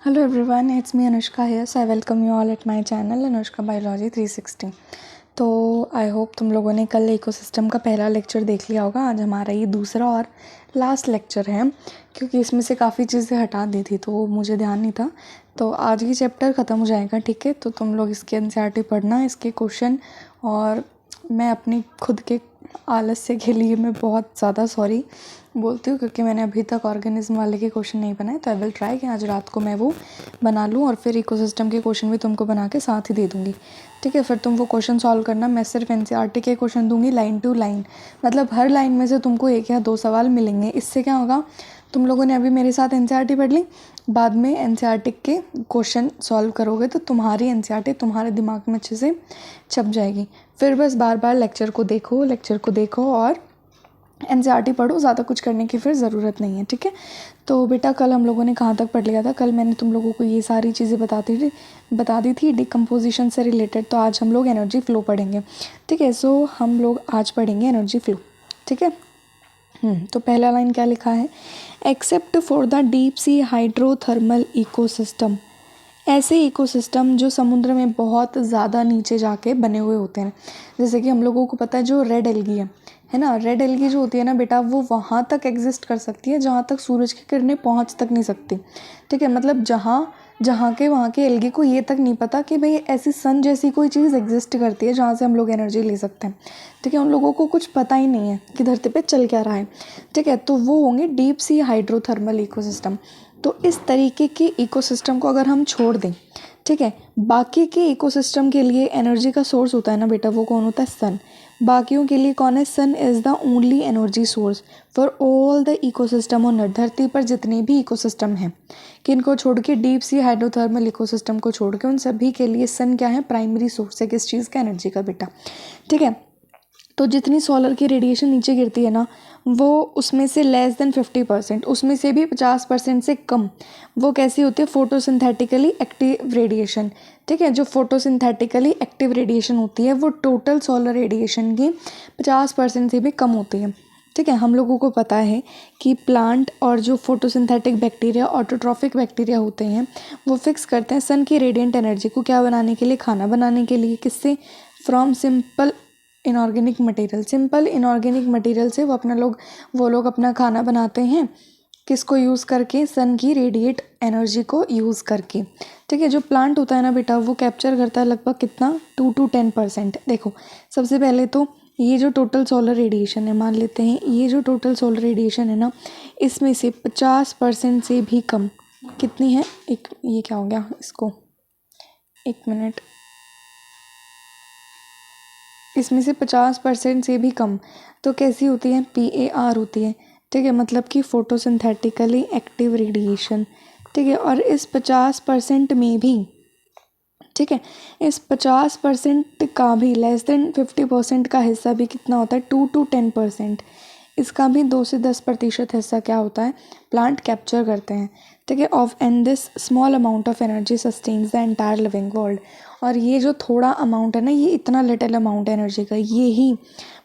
Hello everyone, it's me Anushka here. So I welcome you all at my channel Anushka Biology 360. तो I hope तुम लोगों ने कल ecosystem का पहला लेक्चर देख लिया होगा। आज हमारा ये दूसरा और लास्ट लेक्चर है, क्योंकि इसमें से काफ़ी चीज़ें हटा दी थी तो मुझे ध्यान नहीं था। तो आज ये चैप्टर ख़त्म हो जाएगा, ठीक है। तो तुम लोग इसके एनसीईआरटी पढ़ना, इसके क्वेश्चन, और मैं अपनी खुद के आलस्य के लिए मैं बहुत ज़्यादा सॉरी बोलती हूँ, क्योंकि मैंने अभी तक ऑर्गेनिज्म वाले के क्वेश्चन नहीं बनाए। तो आई विल ट्राई कि आज रात को मैं वो बना लूँ और फिर इकोसिस्टम के क्वेश्चन भी तुमको बना के साथ ही दे दूँगी, ठीक है। फिर तुम वो क्वेश्चन सॉल्व करना। मैं सिर्फ एनसीईआरटी के क्वेश्चन दूँगी लाइन टू लाइन, मतलब हर लाइन में से तुमको 1 या 2 सवाल मिलेंगे। इससे क्या होगा, तुम लोगों ने अभी मेरे साथ एनसीईआरटी पढ़ ली, बाद में एनसीईआरटी के क्वेश्चन सॉल्व करोगे तो तुम्हारी एनसीईआरटी तुम्हारे दिमाग में अच्छे से छप जाएगी। फिर बस बार बार लेक्चर को देखो और एनसीईआरटी पढ़ो, ज़्यादा कुछ करने की फिर ज़रूरत नहीं है, ठीक है। तो बेटा कल हम लोगों ने कहाँ तक पढ़ लिया था? कल मैंने तुम लोगों को ये सारी चीज़ें बता दी थी डिकम्पोजिशन से रिलेटेड। तो आज हम लोग एनर्जी फ्लो पढ़ेंगे, ठीक है। सो हम लोग आज पढ़ेंगे एनर्जी फ्लो, ठीक है। तो पहला लाइन क्या लिखा है? Except for the deep sea hydrothermal ecosystem, ऐसे इकोसिस्टम जो समुद्र में बहुत ज़्यादा नीचे जाके बने हुए होते हैं। जैसे कि हम लोगों को पता है जो रेड एल्गी है ना, रेड एल्गी जो होती है ना बेटा, वो वहाँ तक एग्जिस्ट कर सकती है जहाँ तक सूरज की किरणें पहुँच तक नहीं सकती, ठीक है। मतलब जहाँ के वहाँ के एल्गी को ये तक नहीं पता कि भाई ऐसी सन जैसी कोई चीज़ एग्जिस्ट करती है जहाँ से हम लोग एनर्जी ले सकते हैं, ठीक है। उन लोगों को कुछ पता ही नहीं है कि धरती पे चल क्या रहा है, ठीक है। तो वो होंगे डीप सी हाइड्रोथर्मल इकोसिस्टम। तो इस तरीके के इकोसिस्टम को अगर हम छोड़ दें, ठीक है, बाकी के इकोसिस्टम के लिए एनर्जी का सोर्स होता है ना बेटा, वो कौन होता है? सन। बाकियों के लिए कौन है? Sun is the only energy source for all the ecosystem on earth. धरती पर जितने भी इकोसिस्टम हैं, किनको छोड़ के? डीप सी हाइड्रोथर्मल इकोसिस्टम को छोड़ के उन सभी के लिए सन क्या है? प्राइमरी सोर्स है किस चीज़ का? एनर्जी का बेटा, ठीक है। तो जितनी सोलर की रेडिएशन नीचे गिरती है ना, वो उसमें से लेस देन 50%, उसमें से भी 50% से कम वो कैसी होती है? फोटोसिंथेटिकली एक्टिव रेडिएशन, ठीक है। जो फोटोसिंथेटिकली एक्टिव रेडिएशन होती है वो टोटल सोलर रेडिएशन की 50% से भी कम होती है, ठीक है। हम लोगों को पता है कि प्लांट और जो फोटोसिंथेटिक बैक्टीरिया, ऑटोट्रॉफिक बैक्टीरिया होते हैं, वो फिक्स करते हैं सन की रेडिएंट एनर्जी को क्या बनाने के लिए? खाना बनाने के लिए। किससे? From simple inorganic material. Simple inorganic material से वो लोग अपना खाना बनाते हैं। किसको यूज़ करके? सन की रेडिएट एनर्जी को यूज़ करके, ठीक है। जो प्लांट होता है ना बेटा, वो कैप्चर करता है लगभग कितना? 2 to 10%। देखो सबसे पहले तो ये जो टोटल सोलर रेडिएशन है, मान लेते हैं ये जो टोटल सोलर रेडिएशन है ना, इसमें से 50% से भी कम कितनी है? ये क्या हो गया इसको, 1 मिनट। इसमें से 50% से भी कम तो कैसी होती है? PAR होती है, ठीक है। मतलब कि फोटोसिंथेटिकली एक्टिव रेडिएशन, ठीक है। और इस 50% में भी, ठीक है, इस 50% का भी लेस देन 50% का हिस्सा भी कितना होता है? 2 to 10%। इसका भी 2 से 10% हिस्सा क्या होता है? प्लांट कैप्चर करते हैं, ठीक है। Of and this small amount of energy sustains the entire living world. और ये जो थोड़ा अमाउंट है ना, ये इतना लिटिल अमाउंट एनर्जी का, ये ही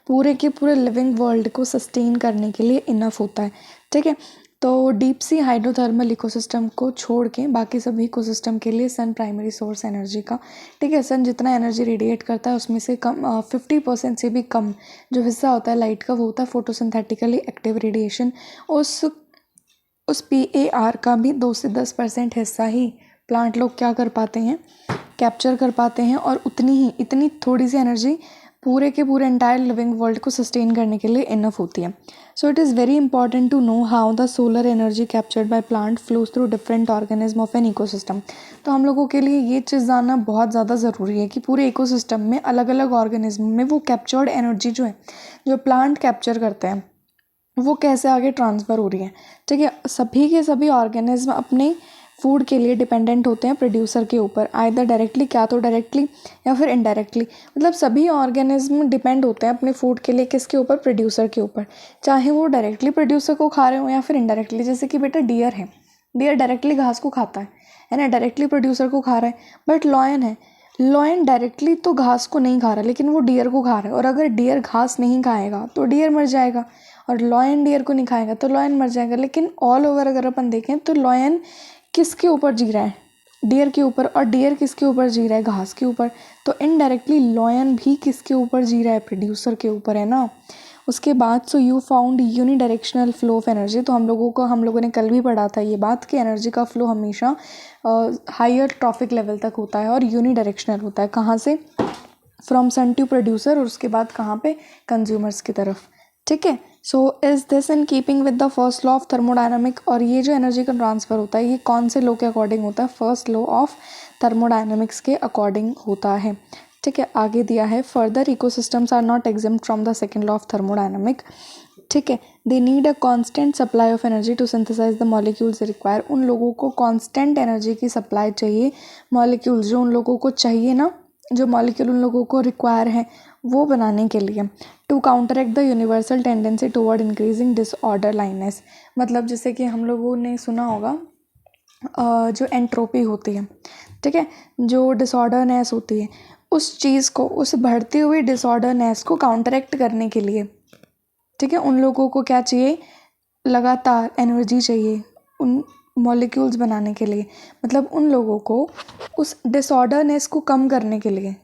पूरे के पूरे लिविंग वर्ल्ड को सस्टेन करने के लिए इनफ होता है, ठीक है। तो डीप सी हाइड्रोथर्मल इकोसिस्टम को छोड़ के बाकी सभी इकोसिस्टम के लिए सन प्राइमरी सोर्स एनर्जी का, ठीक है। सन जितना एनर्जी रेडिएट करता है उसमें से कम 50% से भी कम जो हिस्सा होता है लाइट का, वो होता है फोटोसिंथेटिकली एक्टिव रेडिएशन। उस PAR का भी 2 से 10% हिस्सा ही प्लांट लोग क्या कर पाते हैं? कैप्चर कर पाते हैं। और इतनी थोड़ी सी एनर्जी पूरे के पूरे एंटायर लिविंग वर्ल्ड को सस्टेन करने के लिए इनफ होती है। So it is very important to know how the solar energy captured by plant flows through different organism of an ecosystem. तो हम लोगों के लिए ये चीज़ जानना बहुत ज़्यादा ज़रूरी है कि पूरे इकोसिस्टम में अलग अलग ऑर्गेनिज्म में वो कैप्चर्ड एनर्जी जो है, जो प्लांट कैप्चर करते हैं, वो कैसे आगे ट्रांसफ़र हो रही है, ठीक है। सभी के सभी ऑर्गेनिज्म अपने फूड के लिए डिपेंडेंट होते हैं प्रोड्यूसर के ऊपर, आइदर डायरेक्टली, क्या तो डायरेक्टली या फिर इनडायरेक्टली। मतलब सभी ऑर्गेनिज्म डिपेंड होते हैं अपने फूड के लिए किसके ऊपर? प्रोड्यूसर के ऊपर। चाहे वो डायरेक्टली प्रोड्यूसर को खा रहे हो या फिर इनडायरेक्टली। जैसे कि बेटा डियर है, डियर डायरेक्टली घास को खाता है ना, डायरेक्टली प्रोड्यूसर को खा रहा है। बट लॉयन है, लॉयन डायरेक्टली तो घास को नहीं खा रहा, लेकिन वो डियर को खा रहा है। और अगर डियर घास नहीं खाएगा तो डियर मर जाएगा, और लॉयन डियर को नहीं खाएगा तो लॉयन मर जाएगा। लेकिन ऑल ओवर अगर अपन देखें तो लॉयन किसके ऊपर जी रहा है? डियर के ऊपर। और डियर किसके ऊपर जी रहा है? घास के ऊपर। तो इनडायरेक्टली लॉयन भी किसके ऊपर जी रहा है? प्रोड्यूसर के ऊपर, है ना। उसके बाद so you found unidirectional flow of energy. तो हम लोगों ने कल भी पढ़ा था ये बात कि एनर्जी का फ्लो हमेशा हायर ट्रॉफिक लेवल तक होता है और यूनिडायरेक्शनल होता है। कहाँ से? फ्रॉम सन टू प्रोड्यूसर, और उसके बाद कहाँ पे? कंज्यूमर्स की तरफ। ठीक है। So is this in keeping with the first law of thermodynamic. और ये जो एनर्जी का ट्रांसफ़र होता है ये कौन से लॉ के अकॉर्डिंग होता है? फर्स्ट लॉ ऑफ थर्मोडायनामिक्स के अकॉर्डिंग होता है। ठीक है। आगे दिया है further ecosystems are not exempt from the second law of thermodynamic. ठीक है। They need a constant supply of energy to synthesise the molecules require. उन लोगों को कांस्टेंट एनर्जी की सप्लाई चाहिए। मॉलिक्यूल्स जो उन लोगों को चाहिए ना, जो मॉलिक्यूल उन लोगों को रिक्वायर है वो बनाने के लिए। To counteract the universal tendency toward increasing disorderliness. मतलब जैसे कि हम लोगों ने सुना होगा जो एंट्रोपी होती है, ठीक है, जो डिसऑर्डरनेस होती है, उस चीज़ को, उस बढ़ती हुई डिसऑर्डरनेस को काउंटरैक्ट करने के लिए, ठीक है, उन लोगों को क्या चाहिए? लगातार एनर्जी चाहिए उन मॉलिक्यूल्स बनाने के लिए। मतलब उन लोगों को उस डिसऑर्डरनेस को कम करने के लिए,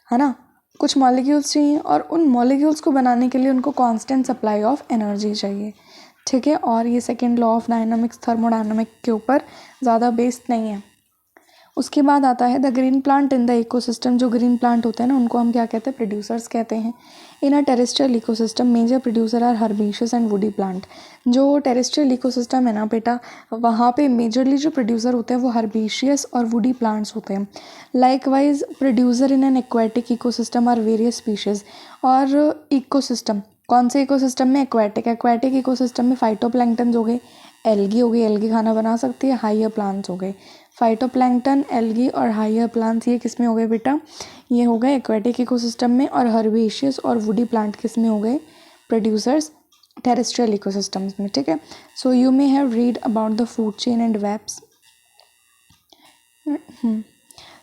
है ना, कुछ मॉलिक्यूल्स चाहिए और उन मॉलिक्यूल्स को बनाने के लिए उनको कांस्टेंट सप्लाई ऑफ एनर्जी चाहिए। ठीक है। और ये second law of dynamics thermodynamic के ऊपर ज़्यादा बेस्ड नहीं है। उसके बाद आता है the green plant in the ecosystem. जो ग्रीन प्लांट होते हैं ना उनको हम क्या कहते हैं? प्रोड्यूसर्स कहते हैं। In a terrestrial ecosystem major producer are herbaceous and woody plant. जो टेरेस्ट्रियल इकोसिस्टम है ना बेटा, वहाँ पे मेजरली जो प्रोड्यूसर होते हैं वो हर्बेशियस और वुडी प्लांट्स होते हैं। Likewise producer in an aquatic ecosystem are various species. और इकोसिस्टम, कौन से इकोसिस्टम में? एक्वेटिक इकोसिस्टम में फाइटोप्लैंक्टन हो गए, एल्गी हो गई, एल्गी खाना बना सकती है, हाइयर प्लांट्स हो गए। फाइटोप्लैंक्टन, एल्गी और हाइयर प्लांट्स ये किस में हो गए बेटा? ये हो गए एक्वेटिक इकोसिस्टम में। और हर्बेशियस और वुडी प्लांट किस में हो गए? प्रोड्यूसर्स टेरेस्ट्रियल इकोसिस्टम्स में। ठीक है। So you may have read about the food chain and webs.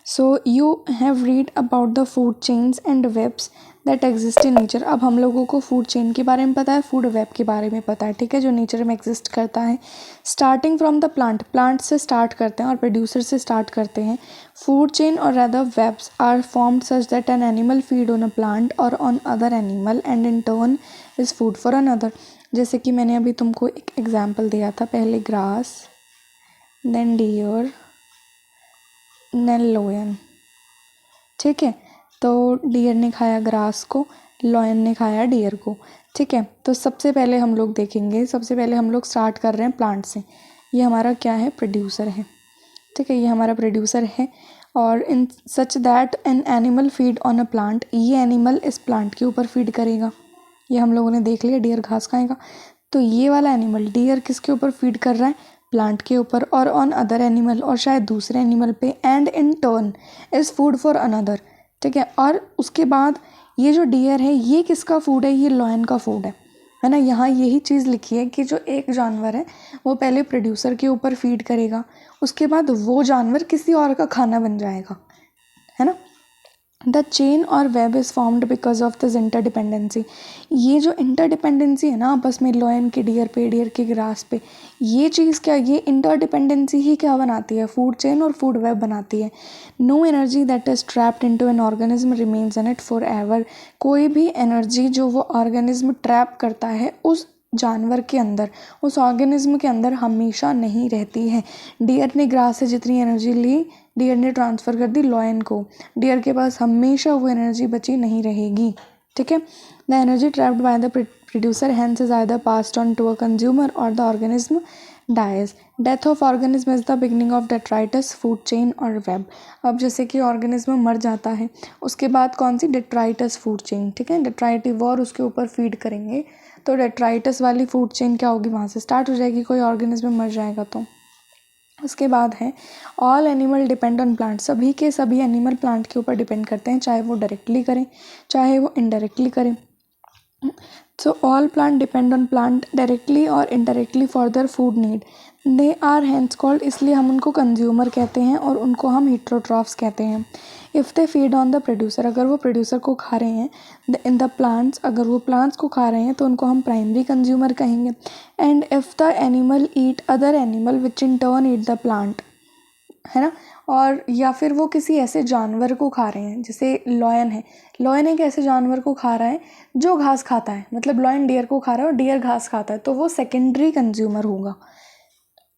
So you have read about the food chains and webs that exist in nature. अब हम लोगों को फूड चेन के बारे में पता है, फूड वेब के बारे में पता है, ठीक है, जो नेचर में एग्जिस्ट करता है। स्टार्टिंग फ्रॉम द प्लांट से स्टार्ट करते हैं और प्रोड्यूसर से स्टार्ट करते हैं। फूड चेन और rather webs are formed such that an animal feed on a plant और on other animal and in turn is food for another. जैसे कि मैंने अभी तुमको एक एग्जाम्पल दिया था, पहले grass, then deer, then lion. ठीक है। तो डियर ने खाया ग्रास को, लॉयन ने खाया डियर को। ठीक है। तो सबसे पहले हम लोग देखेंगे, सबसे पहले हम लोग स्टार्ट कर रहे हैं प्लांट से। ये हमारा क्या है? प्रोड्यूसर है। ठीक है, ये हमारा प्रोड्यूसर है। और in such that an animal feed on a plant, ये एनिमल इस प्लांट के ऊपर फीड करेगा। ये हम लोगों ने देख लिया, डियर घास खाएगा। तो ये वाला एनिमल डियर किसके ऊपर फीड कर रहा है? प्लांट के ऊपर। और ऑन अदर एनिमल, और शायद दूसरे एनिमल पे। And in turn is food for another. ठीक है। और उसके बाद ये जो डियर है ये किसका फूड है? ये लॉयन का फूड है ना। यहाँ यही चीज़ लिखी है कि जो एक जानवर है वो पहले प्रोड्यूसर के ऊपर फीड करेगा, उसके बाद वो जानवर किसी और का खाना बन जाएगा, है ना। द चेन और web is formed because of this interdependency. ये जो इंटरडिपेंडेंसी है ना आपस में, लॉयन के डियर पे, डियर के ग्रास पे, ये चीज़ क्या, ये इंटरडिपेंडेंसी ही क्या बनाती है? फूड चेन और फूड वेब बनाती है। No energy that is trapped into an organism remains in it forever. कोई भी एनर्जी जो वो ऑर्गेनिज्म ट्रैप करता है उस जानवर के अंदर, उस ऑर्गेनिज्म के अंदर हमेशा नहीं रहती है। डियर ने ग्रास से जितनी एनर्जी ली, डियर ने ट्रांसफ़र कर दी लॉयन को। डियर के पास हमेशा वो एनर्जी बची नहीं रहेगी। ठीक है। The energy trapped by the producer hence is either passed on to a consumer और the organism dies. Death of organism is the beginning of detritus food chain और वेब। अब जैसे कि ऑर्गेनिज्म मर जाता है, उसके बाद कौन सी? Detritus food chain. ठीक है। डेट्राइटिवोर उसके ऊपर फीड करेंगे तो डेट्राइटस वाली फूड चेन क्या होगी? वहाँ से स्टार्ट हो जाएगी। कोई ऑर्गेनिज्म मर जाएगा तो। उसके बाद है all animal depend on plant. सभी के सभी एनिमल प्लांट के ऊपर डिपेंड करते हैं, चाहे वो डायरेक्टली करें चाहे वो इनडायरेक्टली करें। So all plant depend on plant directly और indirectly for their food need. They are hence called, इसलिए हम उनको कंज्यूमर कहते हैं और उनको हम हेट्रोट्रॉफ्स कहते हैं। If they feed on the producer, अगर वो प्रोड्यूसर को खा रहे हैं इन द प्लांट्स, अगर वो प्लांट्स को खा रहे हैं तो उनको हम प्राइमरी कंज्यूमर कहेंगे। And if the animal eat other animal which in turn eat the plant, है ना। और या फिर वो किसी ऐसे जानवर को खा रहे हैं, जैसे लॉयन है, लॉयन एक ऐसे जानवर को खा रहा है जो घास खाता है, मतलब लॉयन डियर को खा रहा है और डियर घास खाता है, तो वो सेकेंडरी कंज्यूमर होगा।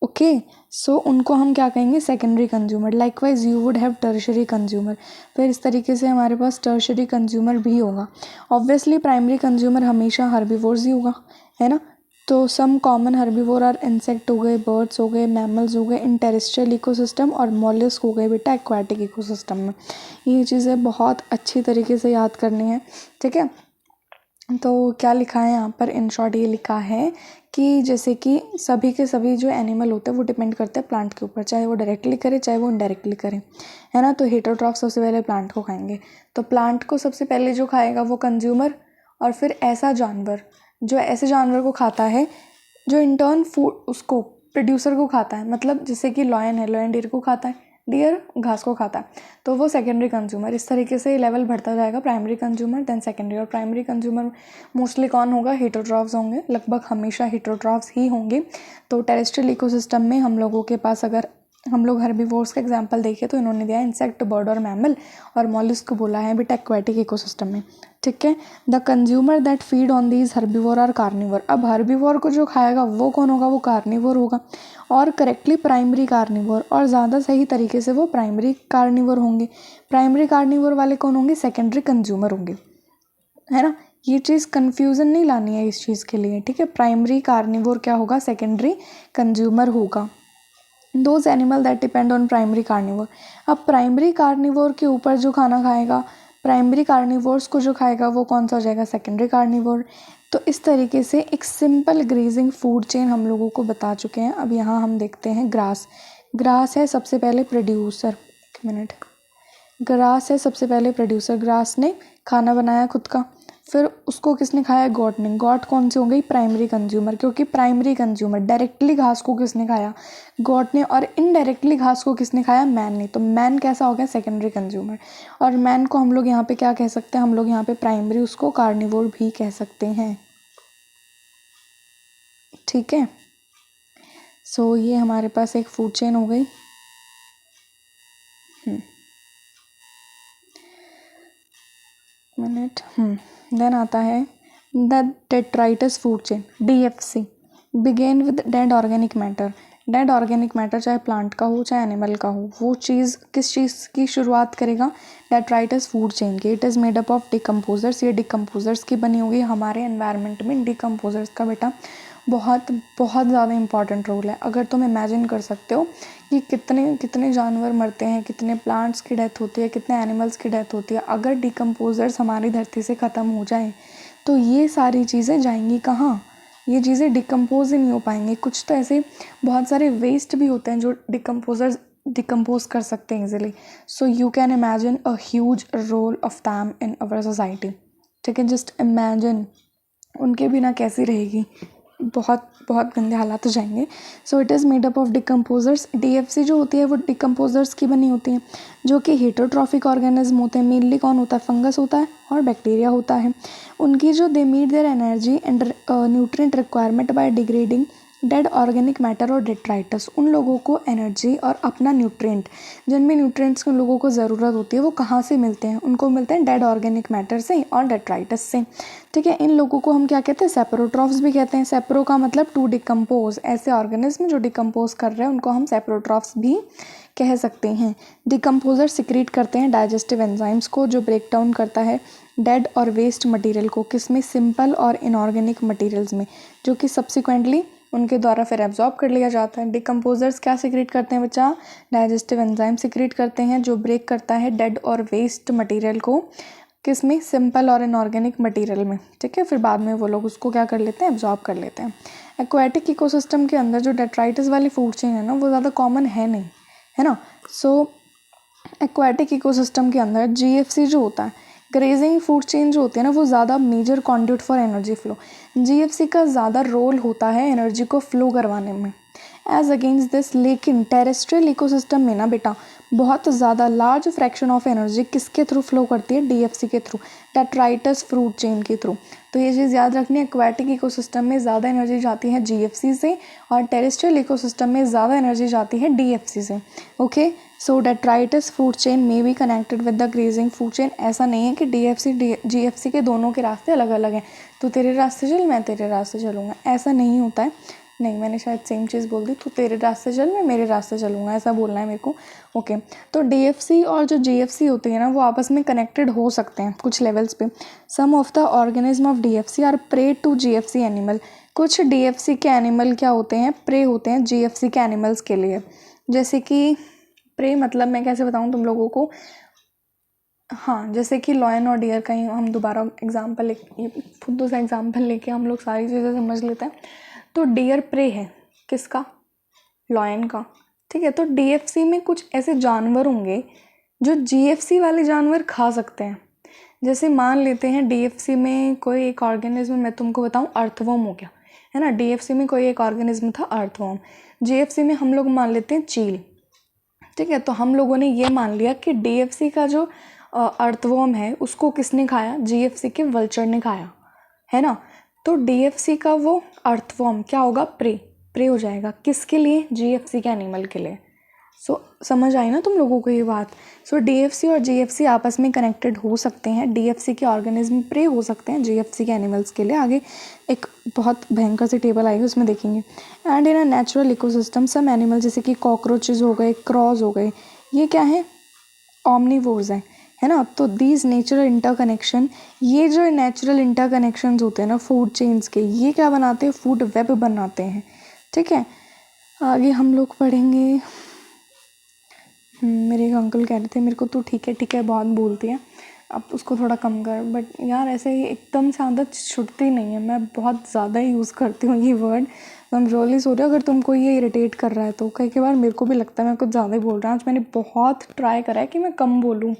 ओके, सो उनको हम क्या कहेंगे, secondary consumer. Likewise you would have tertiary consumer, फिर इस तरीके से हमारे पास टर्शरी कंज्यूमर भी होगा। ऑब्वियसली प्राइमरी कंज्यूमर हमेशा हर्बीवोर्स ही होगा, है ना। तो some common herbivore are insect हो गए, बर्ड्स हो गए, मैमल्स हो गए इन टेरेस्ट्रियल इकोसिस्टम, और मॉलस्क हो गए बेटा एक्वाटिक इकोसिस्टम में। ये चीज़ें बहुत अच्छी तरीके से याद करनी है, ठीक है। तो क्या लिखा है यहाँ पर, इन शॉर्ट ये लिखा है कि जैसे कि सभी के सभी जो एनिमल होते हैं वो डिपेंड करते हैं प्लांट के ऊपर, चाहे वो डायरेक्टली करे चाहे वो इनडायरेक्टली करे, है ना। तो हेटरोट्रॉफ सबसे पहले प्लांट को खाएंगे, तो प्लांट को सबसे पहले जो खाएगा वो कंज्यूमर, और फिर ऐसा जानवर जो ऐसे जानवर को खाता है जो इन टर्न फूड उसको प्रोड्यूसर को खाता है, मतलब जैसे कि लॉयन है, लॉयन डियर को खाता है, डियर घास को खाता है, तो वो सेकेंडरी कंज्यूमर। इस तरीके से लेवल बढ़ता जाएगा, प्राइमरी कंज्यूमर देन सेकेंडरी। और प्राइमरी कंज्यूमर मोस्टली कौन होगा, हेटरोट्रॉफ्स होंगे, लगभग हमेशा हेटरोट्रॉफ्स ही होंगे। तो टेरेस्ट्रियल इकोसिस्टम में हम लोगों के पास अगर हम लोग हर्बीवोर्स का एग्जांपल देखें तो इन्होंने दिया इंसेक्ट, बर्ड और मैमल, और मॉलस्क को बोला है बेटा एक्वेटिक इकोसिस्टम में, ठीक है। The consumer that feed on these herbivore are carnivore. अब हर्बीवोर को जो खाएगा वो कौन होगा, वो कार्निवोर होगा, और करेक्टली प्राइमरी कार्निवोर, और ज़्यादा सही तरीके से वो प्राइमरी कार्निवोर होंगे। प्राइमरी कार्निवोर वाले कौन होंगे, सेकेंडरी कंज्यूमर होंगे, है ना। ये चीज़ कन्फ्यूज़न नहीं लानी है इस चीज़ के लिए, ठीक है। प्राइमरी कार्निवोर क्या होगा, सेकेंडरी कंज्यूमर होगा। Those animal that depend on primary carnivore. अब प्राइमरी कार्निवोर के ऊपर जो खाना खाएगा, प्राइमरी कार्निवोर्स को जो खाएगा वो कौन सा हो जाएगा, सेकेंडरी कार्निवोर। तो इस तरीके से एक सिंपल ग्रेजिंग फूड चेन हम लोगों को बता चुके हैं। अब यहाँ हम देखते हैं ग्रास। ग्रास है सबसे पहले प्रोड्यूसर, एक मिनट, ग्रास है सबसे पहले प्रोड्यूसर, ग्रास ने खाना बनाया खुद का, फिर उसको किसने खाया, गॉट ने। गॉट कौन सी हो गई, प्राइमरी कंज्यूमर, क्योंकि प्राइमरी कंज्यूमर डायरेक्टली घास को किसने खाया, गॉट ने, और इनडायरेक्टली घास को किसने खाया, मैन ने। तो मैन कैसा हो गया, सेकेंडरी कंज्यूमर। और मैन को हम लोग यहाँ पे क्या कह सकते हैं, हम लोग यहाँ पे प्राइमरी उसको कार्निवोर भी कह सकते हैं, ठीक है। सो ये हमारे पास एक फूड चेन हो गई। मिनट, देन आता है the detritus food chain, DFC, begin with dead organic matter. Dead organic matter चाहे प्लांट का हो चाहे एनिमल का हो, वो चीज़ किस चीज़ की शुरुआत करेगा, डेट्राइटस फूड चेन की। It is made up of decomposers, ये डिकम्पोजर्स की बनी होगी। हमारे एनवायरनमेंट में डिकम्पोजर्स का बेटा बहुत बहुत ज़्यादा इंपॉर्टेंट रोल है। अगर तुम इमेजिन कर सकते हो कि कितने कितने जानवर मरते हैं, कितने प्लांट्स की डेथ होती है, कितने एनिमल्स की डेथ होती है, अगर डिकम्पोजर्स हमारी धरती से ख़त्म हो जाए तो ये सारी चीज़ें जाएंगी कहाँ, ये चीज़ें डिकम्पोज ही नहीं हो पाएंगी। कुछ तो ऐसे बहुत सारे वेस्ट भी होते हैं जो डिकम्पोज कर सकते हैं easily. So you can imagine a huge role of them in our society, ठीक है। जस्ट इमेजिन उनके बिना कैसी रहेगी, बहुत बहुत गंदे हालात हो जाएंगे। सो it is made up of decomposers. DFC जो होती है वो डिकम्पोजर्स की बनी होती है, जो कि हेटरोट्रॉफिक ऑर्गेनिज्म होते हैं। मेनली कौन होता है, फंगस होता है और बैक्टीरिया होता है। उनकी जो they meet their energy and nutrient requirement by degrading dead organic matter और डेट्राइटस। उन लोगों को एनर्जी और अपना न्यूट्रिएंट, जिन भी न्यूट्रिएंट्स की उन लोगों को ज़रूरत होती है वो कहाँ से मिलते हैं, उनको मिलते हैं डेड ऑर्गेनिक मैटर से और डेट्राइटस से, ठीक है। इन लोगों को हम क्या कहते हैं, सेप्रोट्रॉफ्स भी कहते हैं। सेप्रो का मतलब टू डिकम्पोज, ऐसे ऑर्गेनिज्म जो डिकम्पोज कर रहे हैं उनको हम सेप्रोट्रॉफ्स भी कह सकते हैं। डिकम्पोजर सिक्रीट करते हैं डाइजेस्टिव एंजाइम्स को, जो ब्रेक डाउन करता है डेड और वेस्ट मटेरियल को, किसमें, सिंपल और इनऑर्गेनिक मटेरियल्स में, जो कि सब्सिक्वेंटली उनके द्वारा फिर एब्जॉर्ब कर लिया जाता है। डिकम्पोजर्स क्या सिक्रीट करते हैं बच्चा, डाइजेस्टिव एंजाइम सिक्रीट करते हैं जो ब्रेक करता है डेड और वेस्ट मटेरियल को, किसमें, सिंपल और इनऑर्गेनिक मटेरियल में, ठीक है। फिर बाद में वो लोग उसको क्या कर लेते हैं, एब्जॉर्ब कर लेते हैं। एक्वाटिक इकोसिस्टम के अंदर जो डेट्राइटिस वाली फूड चेन है ना वो ज़्यादा कॉमन है नहीं, है ना। सो एक्वाटिक इकोसिस्टम के अंदर GFC जो होता है, ग्रेजिंग फूड चेन जो होती है ना, वो ज़्यादा major conduit for energy flow. GFC का ज़्यादा रोल होता है एनर्जी को फ्लो करवाने में एज अगेंस्ट दिस। लेकिन टेरेस्ट्रियल इकोसिस्टम में ना बेटा बहुत ज़्यादा लार्ज फ्रैक्शन ऑफ एनर्जी किसके थ्रू फ्लो करती है, डीएफसी के थ्रू, डेट्राइटस फ्रूट चेन के थ्रू। तो ये चीज़ याद रखनी है, एक्वाटिक इकोसिस्टम में ज़्यादा एनर्जी जाती है जीएफसी से और टेरेस्ट्रियल इकोसिस्टम में ज़्यादा एनर्जी जाती है डीएफसी से। ओके, सो डेट्राइटस फूड चेन में be connected with the grazing food chain. ऐसा नहीं है कि डीएफसी जीएफसी के दोनों के रास्ते अलग अलग हैं, तो तेरे रास्ते चल मैं तेरे रास्ते चलूँगा, ऐसा नहीं होता है। नहीं, मैंने शायद सेम चीज़ बोल दी, तो तेरे रास्ते चल मैं मेरे रास्ते चलूँगा, ऐसा बोलना है मेरे को। ओके, तो डीएफसी और जो जीएफसी होती है ना, वो आपस में कनेक्टेड हो सकते हैं कुछ लेवल्स पे। Some of the organism of DFC are prey to GFC animal. कुछ डीएफसी के एनिमल क्या होते हैं, प्रे होते हैं जीएफसी के एनिमल्स के लिए। जैसे कि प्रे मतलब मैं कैसे बताऊँ तुम लोगों को, हाँ, जैसे कि लॉयन और डियर का ही हम दोबारा एग्जाम्पल खुद सा एग्जाम्पल लेके हम लोग सारी चीज़ें समझ लेते हैं। तो डियर प्रे है किसका, लॉयन का, ठीक है। तो डीएफसी में कुछ ऐसे जानवर होंगे जो जीएफसी वाले जानवर खा सकते हैं। जैसे मान लेते हैं डीएफसी में कोई एक ऑर्गेनिज्म, मैं तुमको बताऊं, अर्थवर्म हो गया, है ना। डीएफसी में कोई एक ऑर्गेनिज्म था अर्थवर्म, जीएफसी में हम लोग मान लेते हैं चील, ठीक है। तो हम लोगों ने ये मान लिया कि डीएफसी का जो अर्थवर्म है उसको किसने खाया, जीएफसी के वल्चर ने खाया, है ना। तो डीएफसी का वो अर्थवर्म क्या होगा, प्रे हो जाएगा, किसके लिए, जीएफसी के एनिमल के लिए। सो समझ आई ना तुम लोगों को ये बात। सो डीएफसी और जीएफसी आपस में कनेक्टेड हो सकते हैं, डीएफसी के ऑर्गेनिज्म प्रे हो सकते हैं जीएफसी के एनिमल्स के लिए। आगे एक बहुत भयंकर सी टेबल आएगी, उसमें देखेंगे। And in a natural ecosystem some animal, जैसे कि कॉकरोचेज हो गए, क्रॉज हो गए, ये क्या है, ऑमनीवोर्स हैं, है ना। तो दीज नेचुरल इंटरकनेक्शन, ये जो नेचुरल इंटरकनेक्शंस होते हैं ना फूड चेन्स के, ये क्या बनाते हैं, फूड वेब बनाते हैं, ठीक है। आगे हम लोग पढ़ेंगे। मेरे एक अंकल कह रहे थे मेरे को, तो ठीक है बहुत बोलती है, अब उसको थोड़ा कम कर। बट यार ऐसे ही एकदम से आदत छुटती नहीं है, मैं बहुत ज़्यादा यूज़ करती हूँ ये word. I am really sorry अगर तुमको ये इरिटेट कर रहा है तो। कई बार मेरे को भी लगता है मैं कुछ ज़्यादा ही बोल रहा हूँ। आज मैंने बहुत ट्राई करा है कि मैं कम बोलूँ,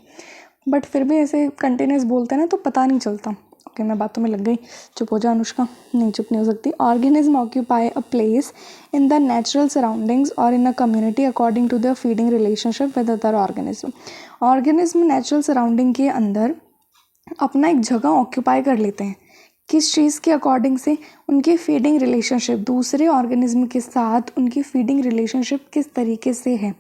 बट फिर भी ऐसे कंटिन्यूस बोलते हैं ना तो पता नहीं चलता। ओके, मैं बातों में लग गई, चुप हो जा अनुष्का, नहीं चुप नहीं हो सकती। Organism occupy a place in the natural surroundings और in a community according to the feeding relationship with other organism. Organism natural surrounding के अंदर अपना एक जगह ऑक्यूपाई कर लेते हैं, किस चीज़ के अकॉर्डिंग से, उनकी फीडिंग रिलेशनशिप, दूसरे ऑर्गेनिज्म के साथ उनकी फीडिंग रिलेशनशिप किस तरीके से है,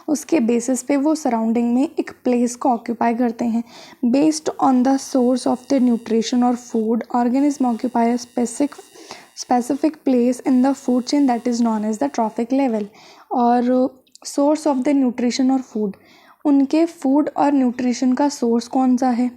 उसके बेसिस पे वो सराउंडिंग में एक प्लेस को ऑक्यूपाई करते हैं। Based on the source of the nutrition और food, organism occupy a specific place in the food chain that is known as the trophic level. और सोर्स ऑफ द न्यूट्रिशन और food, उनके food और nutrition का source कौन सा है,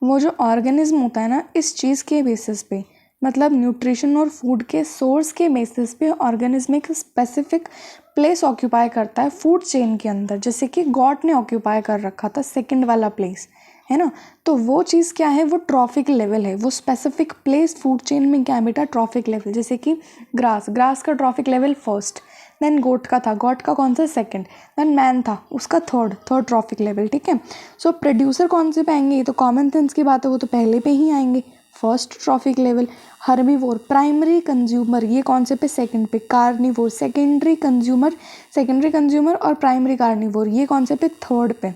वो जो ऑर्गेनिज्म होता है ना, इस चीज़ के बेसिस पे, मतलब न्यूट्रिशन और फूड के सोर्स के बेसिस पे ऑर्गेनिज्म एक स्पेसिफिक प्लेस ऑक्यूपाई करता है फूड चेन के अंदर। जैसे कि गॉड ने ऑक्यूपाई कर रखा था सेकंड वाला प्लेस, है ना। तो वो चीज़ क्या है, वो ट्रॉफिक लेवल है, वो स्पेसिफिक प्लेस फूड चेन में क्या है बेटा, ट्रॉफिक लेवल। जैसे कि ग्रास का ट्रॉफिक लेवल फर्स्ट, देन गोट का था, गॉट का कौन सा, सेकंड, देन मैन था उसका थर्ड ट्रॉफिक लेवल, ठीक है। सो प्रोड्यूसर कौन से पे आएंगे, ये तो कॉमन सेंस की बात है, वो तो पहले पे ही आएंगे, first trophic level. Herbivore, primary consumer, ये कौन से पे, सेकंड पे। कार्निवोर, सेकेंडरी कंज्यूमर और प्राइमरी कार्निवोर, ये कौन से पे, थर्ड पे।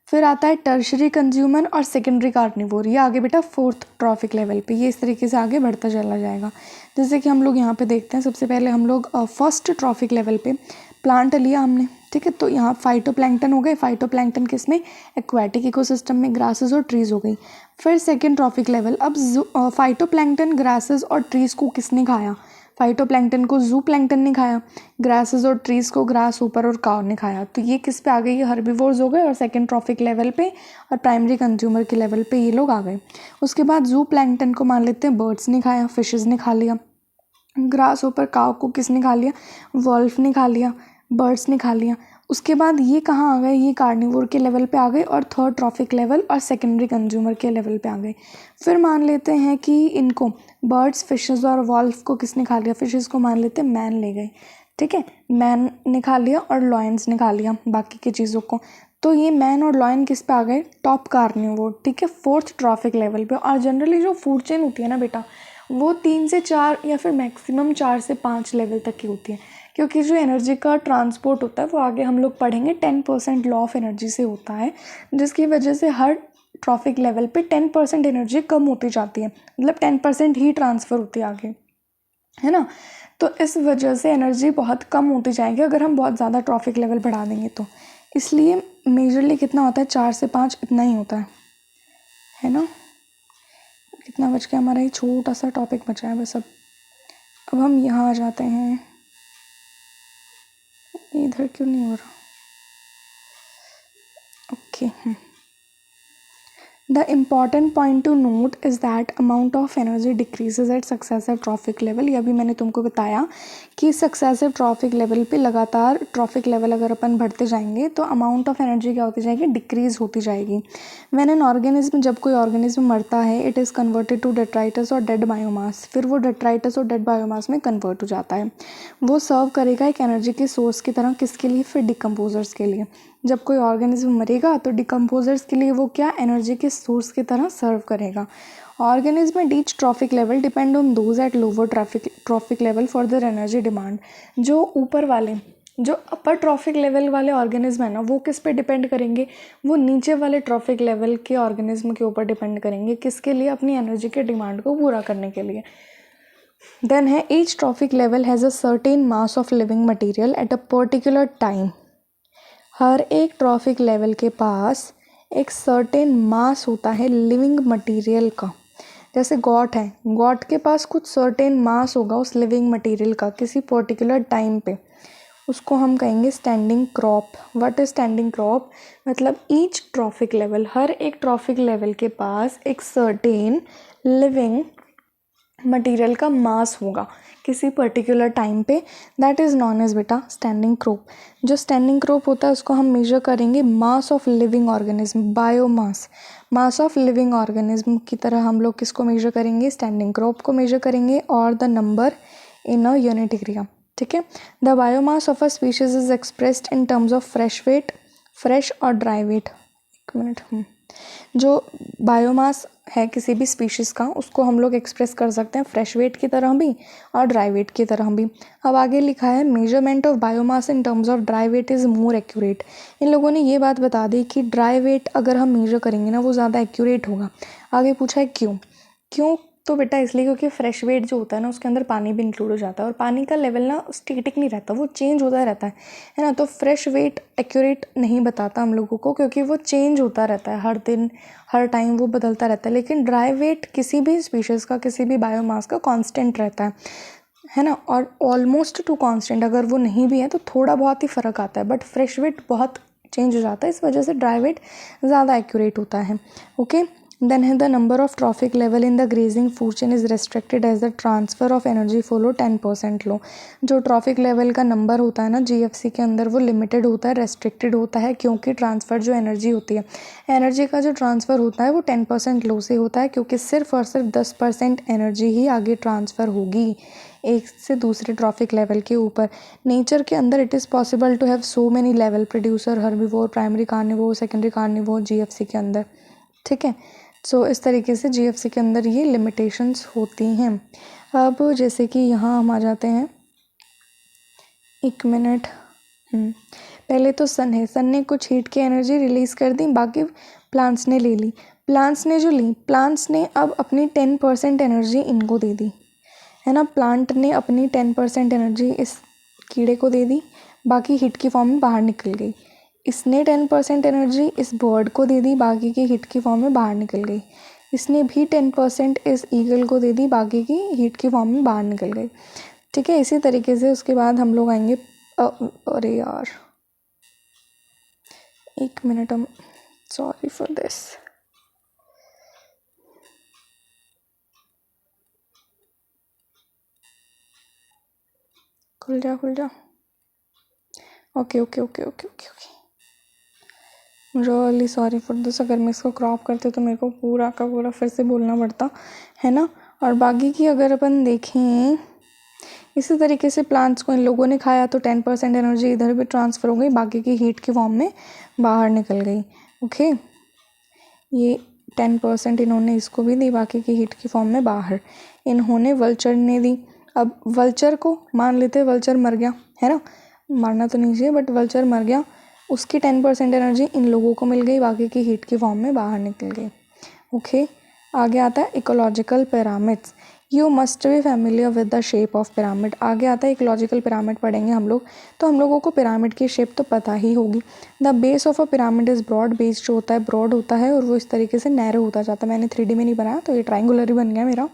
फिर आता है टर्शरी कंज्यूमर और सेकेंडरी कार्निवोर, ये आगे बेटा फोर्थ ट्रॉफिक लेवल पे। ये इस तरीके से आगे बढ़ता चला जाएगा। जैसे कि हम लोग यहाँ पे देखते हैं, सबसे पहले हम लोग फर्स्ट ट्रॉफिक लेवल पे प्लांट लिया हमने, ठीक है। तो यहाँ फाइटोप्लैंक्टन हो गए, फाइटोप्लैंक्टन किसमें, एक्वाटिक इकोसिस्टम में, ग्रासेस और ट्रीज हो गई। फिर सेकेंड ट्रॉफिक लेवल, अब फाइटोप्लैंक्टन, ग्रासेस और ट्रीज को किसने खाया, फाइटोप्लैंक्टन को जू प्लैंक्टन ने खाया, ग्रासेस और ट्रीज को ग्रास ऊपर और काउ ने खाया। तो ये किस पे आ गई, हर्बीवोर्स हो गए और सेकंड ट्रॉफिक लेवल पे और प्राइमरी कंज्यूमर के लेवल पे ये लोग आ गए। उसके बाद जू प्लैंक्टन को मान लेते हैं बर्ड्स ने खाया, फिशेज ने खा लिया। ग्रास ऊपर काउ को किसने खा लिया, वॉल्फ ने खा लिया, बर्ड्स ने खा लिया। उसके बाद ये कहाँ आ गए, ये कार्निवोर के लेवल पे आ गए और थर्ड ट्रॉफिक लेवल और सेकेंडरी कंज्यूमर के लेवल पे आ गए। फिर मान लेते हैं कि इनको बर्ड्स, फिशेस और वॉल्फ को किसने खा लिया, फिशेस को मान लेते हैं मैन ले गए, ठीक है। मैन ने खा लिया और लॉयंस ने खा लिया बाकी की चीज़ों को। तो ये मैन और लॉयन किस पे आ गए, टॉप कार्निवोर, ठीक है, फोर्थ ट्रॉफिक लेवल पे। और जनरली जो फूड चेन होती है ना बेटा, वो 3 से 4 या फिर मैक्सिमम 4 से 5 लेवल तक की होती है, क्योंकि जो एनर्जी का ट्रांसपोर्ट होता है वो आगे हम लोग पढ़ेंगे 10% लॉ ऑफ एनर्जी से होता है, जिसकी वजह से हर ट्रॉफिक लेवल पे 10% एनर्जी कम होती जाती है, मतलब 10% ही ट्रांसफ़र होती है आगे, है ना। तो इस वजह से एनर्जी बहुत कम होती जाएगी अगर हम बहुत ज़्यादा ट्रॉफिक लेवल बढ़ा देंगे तो। इसलिए मेजरली कितना होता है, 4 से 5 इतना ही होता है ना। कितना बच गया हमारा, ये छोटा सा टॉपिक बचा है बस। अब हम यहाँ आ जाते हैं, इधर क्यों नहीं हो रहा, okay. The important point to note is that amount of energy decreases at successive trophic level। ये अभी मैंने तुमको बताया कि सक्सेसिव ट्रॉफिक लेवल पे लगातार ट्रॉफिक लेवल अगर अपन बढ़ते जाएंगे तो अमाउंट ऑफ एनर्जी क्या होती जाएगी, डिक्रीज होती जाएगी। व्हेन एन ऑर्गेनिज्म, जब कोई ऑर्गेनिज्म मरता है, it is converted to detritus और डेड बायोमास, फिर वो डेट्राइटस और डेड बायोमास में कन्वर्ट हो जाता है। वो सर्व करेगा एक एनर्जी के सोर्स की तरह, किसके लिए, फिर डिकम्पोजर्स के लिए। जब कोई ऑर्गेनिज्म मरेगा तो डिकम्पोजर्स के लिए वो क्या, एनर्जी के सोर्स की तरह सर्व करेगा। Organism at each trophic level depend on those at lower trophic level for their energy demand. जो ऊपर वाले, जो अपर ट्रॉफिक लेवल वाले ऑर्गेनिज्म है ना, वो किस पे डिपेंड करेंगे, वो नीचे वाले ट्रॉफिक लेवल के ऑर्गेनिज्म के ऊपर डिपेंड करेंगे, किसके लिए, अपनी एनर्जी के डिमांड को पूरा करने के लिए। देन है, each trophic level has a certain mass of living material at a particular time. हर एक ट्रॉफिक लेवल के पास एक सर्टेन मास होता है लिविंग मटेरियल का। जैसे गॉट है, गॉट के पास कुछ सर्टेन मास होगा उस लिविंग मटेरियल का किसी पर्टिकुलर टाइम पे, उसको हम कहेंगे standing crop. What is standing crop, मतलब ईच ट्रॉफिक लेवल, हर एक ट्रॉफिक लेवल के पास एक सर्टेन लिविंग मटेरियल का मास होगा किसी पर्टिकुलर टाइम पे, दैट इज़ नॉन एज बेटा स्टैंडिंग क्रॉप। जो स्टैंडिंग क्रॉप होता है उसको हम मेजर करेंगे मास of living organism, biomass. Mass of living organism की तरह हम लोग किसको मेजर करेंगे, स्टैंडिंग क्रॉप को मेजर करेंगे, और the number in a unit area. ठीक है। The biomass of a species is expressed in terms of fresh weight, fresh और ड्राई वेट। एक मिनट, जो बायोमास है किसी भी स्पीशीज़ का, उसको हम लोग एक्सप्रेस कर सकते हैं फ्रेश वेट की तरह भी और ड्राई वेट की तरह भी। अब आगे लिखा है, measurement of biomass in terms of dry weight is more accurate. इन लोगों ने ये बात बता दी कि ड्राई वेट अगर हम मेजर करेंगे ना, वो ज़्यादा एक्यूरेट होगा। आगे पूछा है क्यों, क्यों, तो बेटा इसलिए क्योंकि फ्रेश वेट जो होता है ना, उसके अंदर पानी भी इंक्लूड हो जाता है, और पानी का लेवल ना स्टेटिक नहीं रहता, वो चेंज होता रहता है ना। तो फ्रेश वेट एक्यूरेट नहीं बताता हम लोगों को, क्योंकि वो चेंज होता रहता है, हर दिन हर टाइम वो बदलता रहता है। लेकिन ड्राई वेट किसी भी स्पीशीज़ का, किसी भी बायोमास का कांस्टेंट रहता है ना, और ऑलमोस्ट टू कांस्टेंट। अगर वो नहीं भी है तो थोड़ा बहुत ही फ़र्क आता है, बट फ्रेश वेट बहुत चेंज हो जाता है, इस वजह से ड्राई वेट ज़्यादा एक्यूरेट होता है। Okay. Then the number of trophic level in the grazing food chain is restricted as the transfer of energy follow 10% low। जो ट्रॉफिक लेवल का नंबर होता है ना जीएफसी के अंदर, वो लिमिटेड होता है, रेस्ट्रिक्टेड होता है, क्योंकि ट्रांसफ़र जो एनर्जी होती है, एनर्जी का जो ट्रांसफ़र होता है वो 10% लो से होता है, क्योंकि सिर्फ और सिर्फ 10% एनर्जी ही आगे ट्रांसफ़र होगी एक से दूसरे ट्रॉफिक लेवल के ऊपर। नेचर के अंदर it is possible to have so many level, producer, herbivore, primary carnivore, secondary carnivore GFC के अंदर। ठीक है। सो इस तरीके से जीएफसी के अंदर ये लिमिटेशंस होती हैं। अब जैसे कि यहाँ हम आ जाते हैं, एक मिनट, पहले तो सन है, सन ने कुछ हीट की एनर्जी रिलीज़ कर दी, बाकी प्लांट्स ने ले ली। प्लांट्स ने जो ली, प्लांट्स ने अब अपनी 10% एनर्जी इनको दे दी, है ना। प्लांट ने अपनी 10% एनर्जी इस कीड़े को दे दी, बाकी हीट की फॉर्म में बाहर निकल गई। इसने 10% एनर्जी इस बर्ड को दे दी, बाकी की हीट की फॉर्म में बाहर निकल गई। इसने भी 10% इस ईगल को दे दी, बाकी की हीट की फॉर्म में बाहर निकल गई। ठीक है। इसी तरीके से उसके बाद हम लोग आएंगे, अरे यार एक मिनट, हम सॉरी फॉर दिस। खुल जा खुल जा, okay okay okay okay okay okay, really sorry for this. अगर मैं इसको क्रॉप करते तो मेरे को पूरा का पूरा फिर से बोलना पड़ता, है ना। और बाकी की अगर अपन देखें, इसी तरीके से प्लांट्स को इन लोगों ने खाया तो 10% एनर्जी इधर भी ट्रांसफ़र हो गई, बाकी की हीट की फॉर्म में बाहर निकल गई। ओके, ये 10% इन्होंने इसको भी दी, बाकी की हीट की फॉर्म में बाहर। इन्होंने वल्चर ने दी, अब वल्चर को मान लेते हैं, वल्चर मर गया है ना, मारना तो नहीं चाहिए बट वल्चर मर गया, उसकी 10% एनर्जी इन लोगों को मिल गई, बाकी की हीट की फॉर्म में बाहर निकल गई। ओके, आगे आता है ecological pyramids. You must be familiar with the shape of pyramid. आगे आता है इकोलॉजिकल पिरामिड पढ़ेंगे हम लोग, तो हम लोगों को पिरामिड की शेप तो पता ही होगी। The base of a pyramid is broad, base जो होता है ब्रॉड होता है और वो इस तरीके से नैरो होता जाता है। मैंने 3D में नहीं बनाया तो ये ट्राइंगुलर ही बन गया मेरा।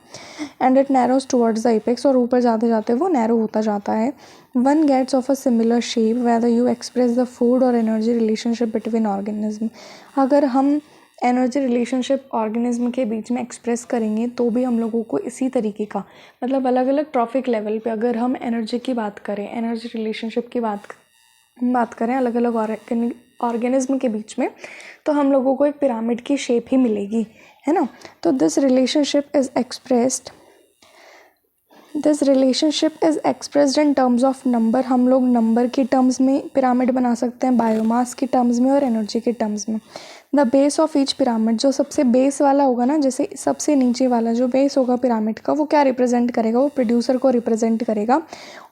And it narrows towards the apex, और ऊपर जाते जाते वो नैरो होता जाता है। One gets of a similar shape whether you express the food और एनर्जी रिलेशनशिप बिटवीन ऑर्गेनिज्म। अगर हम एनर्जी रिलेशनशिप ऑर्गेनिज्म के बीच में एक्सप्रेस करेंगे तो भी हम लोगों को इसी तरीके का, मतलब अलग अलग ट्रॉफिक लेवल पे अगर हम एनर्जी की बात करें, एनर्जी रिलेशनशिप की बात करें अलग अलग ऑर्गेनिज्म के बीच में, तो हम लोगों को एक पिरामिड की शेप ही मिलेगी, है ना। तो this relationship is expressed in terms of number. हम लोग नंबर के टर्म्स में पिरामिड बना सकते हैं, बायोमास के टर्म्स में और एनर्जी के टर्म्स में। The base of each pyramid, जो सबसे बेस वाला होगा ना, जैसे सबसे नीचे वाला जो बेस होगा पिरामिड का, वो क्या रिप्रेजेंट करेगा, वो प्रोड्यूसर को रिप्रेजेंट करेगा।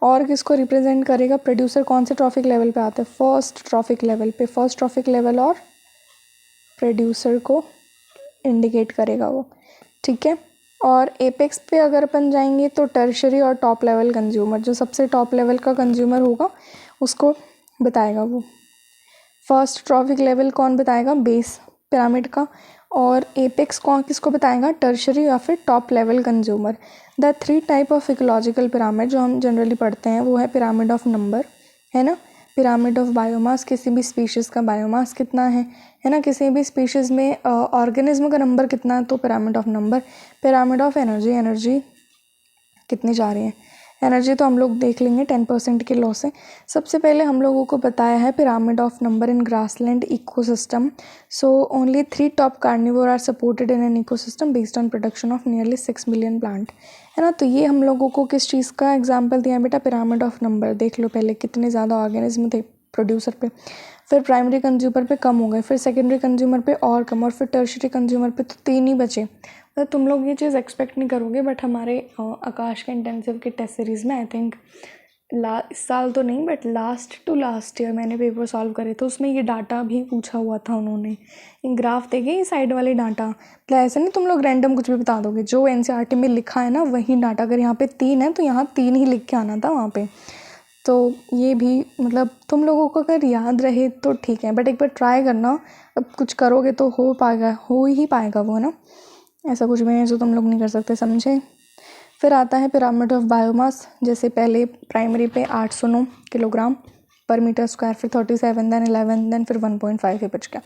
और किसको रिप्रेजेंट करेगा, प्रोड्यूसर कौन से ट्रॉफिक लेवल पे आते हैं, फर्स्ट ट्रॉफिक लेवल पे, फर्स्ट ट्रॉफिक लेवल और प्रोड्यूसर को इंडिकेट करेगा वो, ठीक है। और एपेक्स पे अगर अपन जाएंगे तो टर्शरी और टॉप लेवल कंज्यूमर, जो सबसे टॉप लेवल का कंज्यूमर होगा उसको बताएगा वो। फर्स्ट ट्रॉफिक लेवल कौन बताएगा, बेस पिरामिड का, और एपेक्स कौन किसको बताएगा, टर्शरी या फिर top level consumer. The 3 type of ecological pyramid जो हम जनरली पढ़ते हैं वो है पिरामिड ऑफ नंबर, है ना, पिरामिड ऑफ बायोमास, किसी भी स्पीशीज़ का बायोमास कितना है ना, किसी भी स्पीशीज़ में ऑर्गेनिज्म का नंबर कितना है तो pyramid of number. Pyramid of energy, energy कितनी जा रही है, एनर्जी तो हम लोग देख लेंगे 10% के लॉ से। सबसे पहले हम लोगों को बताया है pyramid of number in grassland ecosystem. So only 3 top carnivore are supported in an ecosystem based on production of nearly 6 million plant, है ना। तो ये हम लोगों को किस चीज़ का एग्जाम्पल दिया बेटा, पिरामिड ऑफ नंबर। देख लो पहले कितने ज़्यादा ऑर्गेनिज्म थे प्रोड्यूसर पे, फिर प्राइमरी कंज्यूमर पे कम हो गए, फिर सेकेंडरी कंज्यूमर पे और कम, और फिर टर्शरी कंज्यूमर पे तो 3 ही बचे। तो तुम लोग ये चीज़ एक्सपेक्ट नहीं करोगे बट हमारे आकाश के इंटेंसिव के टेस्ट सीरीज़ में आई थिंक इस साल तो नहीं but last to last year मैंने पेपर सॉल्व करे तो उसमें ये डाटा भी पूछा हुआ था उन्होंने। ग्राफ देखे ये साइड वाले डाटा, मतलब ऐसे नहीं तुम लोग रैंडम कुछ भी बता दोगे, जो एनसीईआरटी में लिखा है ना वही डाटा। अगर यहाँ पे 3 है तो यहाँ 3 ही लिख के आना था वहाँ पे। तो ये भी मतलब तुम लोगों को अगर याद रहे तो ठीक है, बट एक बार ट्राई करना, अब कुछ करोगे तो हो पाएगा, हो ही पाएगा वो, ना। ऐसा कुछ भी है जो तुम लोग नहीं कर सकते, समझे। फिर आता है पिरामिड ऑफ बायोमास, जैसे पहले प्राइमरी पे 809 किलोग्राम पर मीटर स्क्वायर, फिर 37, देन 11, देन फिर 1.5 ही बच गया,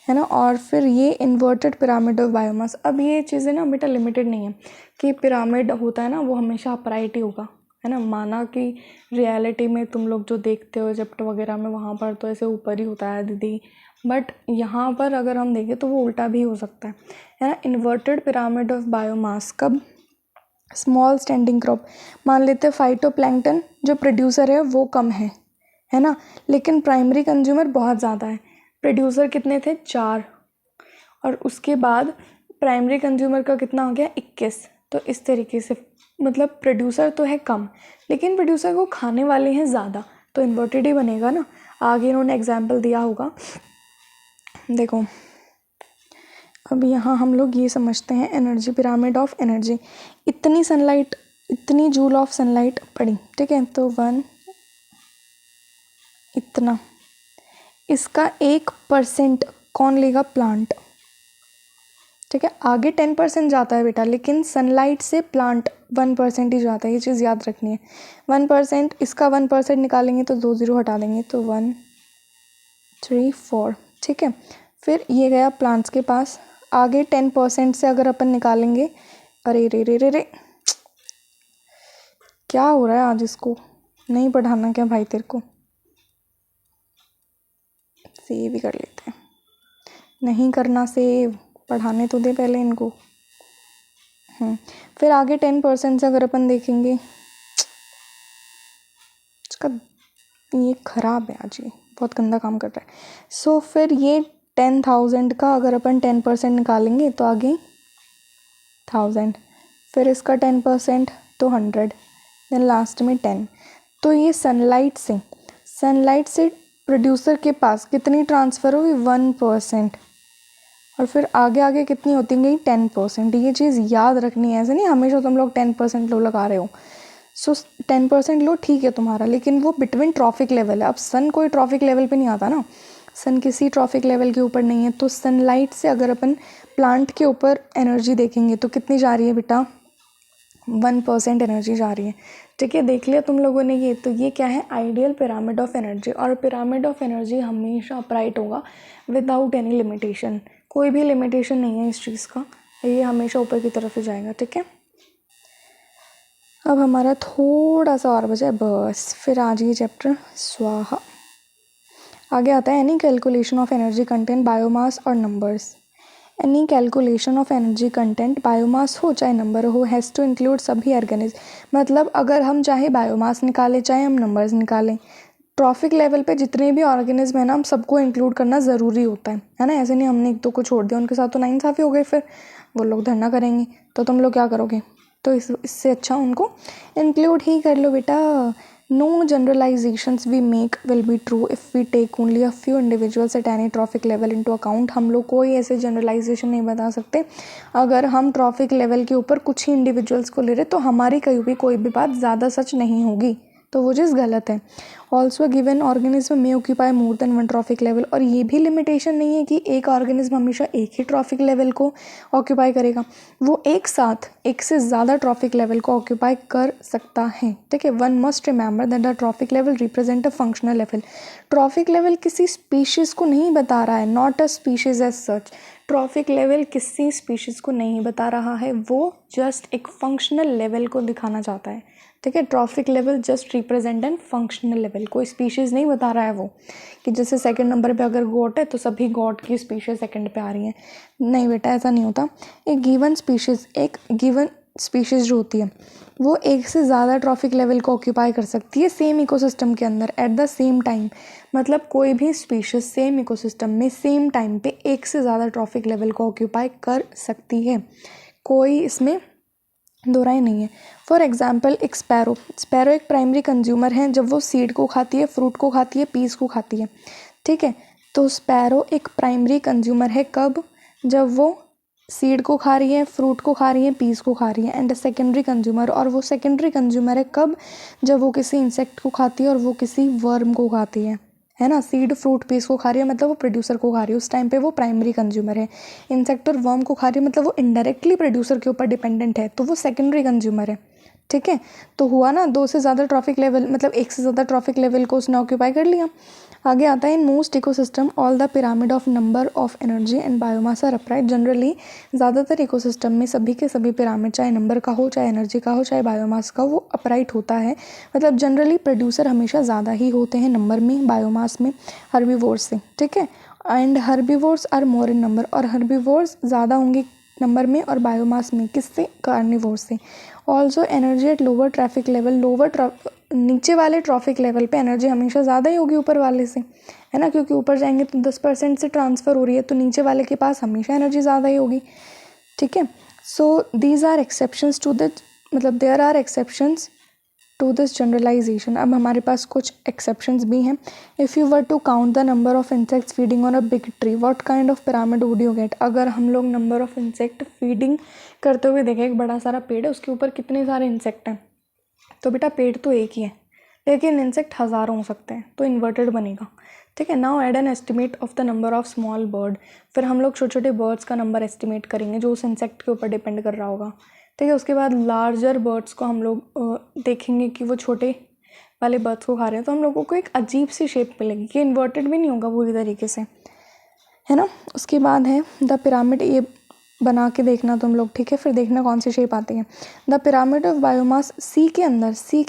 है ना। और फिर ये इन्वर्टेड पिरामिड ऑफ बायोमास। अब ये चीज़ें ना बेटा लिमिटेड नहीं है कि पिरामिड होता है ना वो हमेशा अपराइट ही होगा, है ना। माना कि रियलिटी में तुम लोग जो देखते हो इजिप्ट वगैरह में वहाँ पर तो ऐसे ऊपर ही होता है दीदी, बट यहाँ पर अगर हम देखें तो वो उल्टा भी हो सकता है ना। इन्वर्टेड पिरामिड ऑफ बायोमास कब, स्मॉल स्टैंडिंग क्रॉप, मान लेते हैं फाइटोप्लैंक्टन जो प्रोड्यूसर है वो कम है ना, लेकिन प्राइमरी कंज्यूमर बहुत ज़्यादा है। प्रोड्यूसर कितने थे, 4, और उसके बाद प्राइमरी कंज्यूमर का कितना हो गया, 21। तो इस तरीके से मतलब प्रोड्यूसर तो है कम लेकिन प्रोड्यूसर को खाने वाले हैं ज़्यादा, तो इन्वर्टेड ही बनेगा ना। आगे इन्होंने एग्जाम्पल दिया होगा, देखो अब यहाँ हम लोग ये समझते हैं एनर्जी, पिरामिड ऑफ एनर्जी। इतनी सनलाइट, इतनी जूल ऑफ सनलाइट पड़ी, ठीक है, तो 1 इतना, इसका 1% कौन लेगा, प्लांट, ठीक है। आगे 10% जाता है बेटा, लेकिन सनलाइट से प्लांट 1% ही जाता है, ये चीज़ याद रखनी है। 1%, इसका 1% निकालेंगे तो 2 0 हटा देंगे तो 1 3 4, ठीक है। फिर ये गया प्लांट्स के पास। आगे 10% से अगर अपन निकालेंगे, अरे रे रे रे रे क्या हो रहा है आज, इसको नहीं पढ़ाना क्या भाई तेरे को, सेव ही कर लेते हैं, नहीं करना सेव, पढ़ाने तो दे पहले इनको। फिर आगे 10% से अगर अपन देखेंगे, इसका ये ख़राब है आज, ये बहुत गंदा काम कर रहा है। सो फिर ये 10,000 का अगर अपन 10% निकालेंगे तो आगे 1000, फिर इसका 10% तो 100, देन लास्ट में 10। तो ये सनलाइट से प्रोड्यूसर के पास कितनी ट्रांसफ़र होगी 1%, और फिर आगे आगे कितनी होती गई 10%। ये चीज़ याद रखनी है, ऐसे नहीं हमेशा तुम लोग 10% लो लगा रहे हो। सो 10% लो ठीक है तुम्हारा, लेकिन वो बिटवीन ट्रॉफिक लेवल है। अब सन कोई ट्रॉफिक लेवल पे नहीं आता ना, सन किसी ट्रॉफिक लेवल के ऊपर नहीं है। तो सनलाइट से अगर अपन प्लांट के ऊपर एनर्जी देखेंगे तो कितनी जा रही है बेटा 1% एनर्जी जा रही है। ठीक है, देख लिया तुम लोगों ने ये। तो ये क्या है आइडियल पिरामिड ऑफ एनर्जी, और पिरामिड ऑफ एनर्जी हमेशा अपराइट होगा विदाउट एनी लिमिटेशन, कोई भी लिमिटेशन नहीं है इस चीज़ का, ये हमेशा ऊपर की तरफ ही जाएगा। ठीक है, अब हमारा थोड़ा सा और बचा है बस, फिर आज ये चैप्टर स्वाहा। आगे आता है any calculation of energy content biomass और numbers. Any calculation of energy content biomass हो चाहे नंबर हो हैज़ टू इंक्लूड सभी ऑर्गेनिज्म। मतलब अगर हम चाहे बायोमास निकालें चाहे हम नंबर्स निकालें, ट्रॉफिक लेवल पे जितने भी ऑर्गेनिज्म है ना हम सबको इंक्लूड करना ज़रूरी होता है ना। ऐसे नहीं हमने एक दो को छोड़ दिया, उनके साथ तो नाइंसाफ़ी हो गई, फिर वो लोग धरना करेंगे तो तुम लोग क्या करोगे। तो इससे अच्छा उनको इंक्लूड ही कर लो बेटा। No generalisations we make will be true if we take only a few individuals at any trophic level into account. हम लोग कोई ऐसे जनरलाइजेशन नहीं बता सकते अगर हम ट्रॉफिक लेवल के ऊपर कुछ ही इंडिविजुअल्स को ले रहे, तो हमारी कहीं भी कोई भी बात ज़्यादा सच नहीं होगी, तो वो चीज़ गलत है। ऑल्सो गिवन ऑर्गेनिज्म में occupy more than one traffic level, और ये भी लिमिटेशन नहीं है कि एक ऑर्गेनिज्म हमेशा एक ही ट्रॉफिक लेवल को ऑक्यूपाई करेगा, वो एक साथ एक से ज़्यादा ट्रॉफिक लेवल को ऑक्यूपाई कर सकता है। ठीक है, one must remember that the trophic level represent a functional level. Trophic level किसी स्पीशीज़ को नहीं बता रहा है, not a species as such. Trophic level किसी स्पीशीज़ को नहीं बता रहा है, वो जस्ट एक फंक्शनल लेवल को दिखाना चाहता है। ठीक है, trophic level just represent N functional level, कोई स्पीशीज़ नहीं बता रहा है वो कि जैसे सेकंड नंबर पे अगर गॉट है तो सभी गॉट की स्पीशीज़ सेकंड पे आ रही हैं। नहीं बेटा, ऐसा नहीं होता। एक गिवन स्पीशीज़ जो होती है वो एक से ज़्यादा ट्रॉफिक लेवल को ऑक्यूपाई कर सकती है सेम इकोसिस्टम के अंदर एट द सेम टाइम। मतलब कोई भी स्पीशीज़ सेम इकोसिस्टम में सेम टाइम पे एक से ज़्यादा ट्रॉफिक लेवल को ऑक्यूपाई कर सकती है, कोई इसमें दो राय नहीं है। फॉर एग्जाम्पल एक स्पैरो एक प्राइमरी कंज्यूमर है, जब वो सीड को खाती है, फ्रूट को खाती है, पीस को खाती है। ठीक है, तो स्पैरो एक प्राइमरी कंज्यूमर है कब, जब वो सीड को खा रही है, फ्रूट को खा रही है, पीस को खा रही है। एंड सेकेंडरी कंज्यूमर, और वो सेकेंडरी कंज्यूमर है कब, जब वो किसी इंसेक्ट को खाती है और वो किसी वर्म को खाती है ना। सीड फ्रूट पीस को खा रही है मतलब वो प्रोड्यूसर को खा रही है, उस टाइम पे वो प्राइमरी कंज्यूमर है। इंसेक्ट और वर्म को खा रही है मतलब वो इनडायरेक्टली प्रोड्यूसर के ऊपर डिपेंडेंट है, तो वो सेकेंडरी कंज्यूमर है। ठीक है, तो हुआ ना दो से ज़्यादा ट्रॉफिक लेवल, मतलब एक से ज़्यादा ट्रॉफिक लेवल को उसने ऑक्यूपाई कर लिया। आगे आता है in most ecosystem all the pyramid of number of energy and biomass are upright. Generally ज़्यादातर इकोसिस्टम में सभी के सभी पिरामिड, चाहे नंबर का हो, चाहे एनर्जी का हो, चाहे बायोमास का, वो अपराइट होता है। मतलब जनरली प्रोड्यूसर हमेशा ज़्यादा ही होते हैं नंबर में, बायोमास में, हर्बीवोर्स से। ठीक है, and herbivores are more in number, और हर्बीवोर्स ज़्यादा होंगे नंबर में और बायोमास में, किससे, कार्निवोर्स से। Also energy at lower traffic level, नीचे वाले ट्रॉफिक लेवल पे एनर्जी हमेशा ज़्यादा ही होगी ऊपर वाले से, है ना, क्योंकि ऊपर जाएंगे तो 10% से ट्रांसफ़र हो रही है, तो नीचे वाले के पास हमेशा एनर्जी ज़्यादा ही होगी। ठीक है, so these are exceptions to the, मतलब there are exceptions to this generalization. अब हमारे पास कुछ एक्सेप्शंस भी हैं। If you were to count the number of insects feeding on a big tree, what kind of pyramid would you get. अगर हम लोग नंबर ऑफ इंसेक्ट फीडिंग करते हुए देखें, एक बड़ा सारा पेड़ है, उसके ऊपर कितने सारे इंसेक्ट हैं, तो बेटा पेड़ तो एक ही है, लेकिन इंसेक्ट हज़ारों हो सकते हैं, तो इन्वर्टेड बनेगा। ठीक है, now add an estimate of the number of small bird. फिर हम लोग छोटे छोटे बर्ड्स का नंबर एस्टिमेट करेंगे जो उस इंसेक्ट के ऊपर डिपेंड कर रहा होगा। ठीक है, उसके बाद लार्जर बर्ड्स को हम लोग देखेंगे कि वो छोटे वाले बर्ड्स को खा रहे हैं, तो हम लोगों को एक अजीब सी शेप मिलेगी कि इन्वर्टेड भी नहीं होगा पूरी तरीके से, है ना। उसके बाद है द पिरामिड, ये बना के देखना तुम लोग। ठीक है, फिर देखना कौन सी शेप आती है। द पिरामिड ऑफ बायोमास, सी के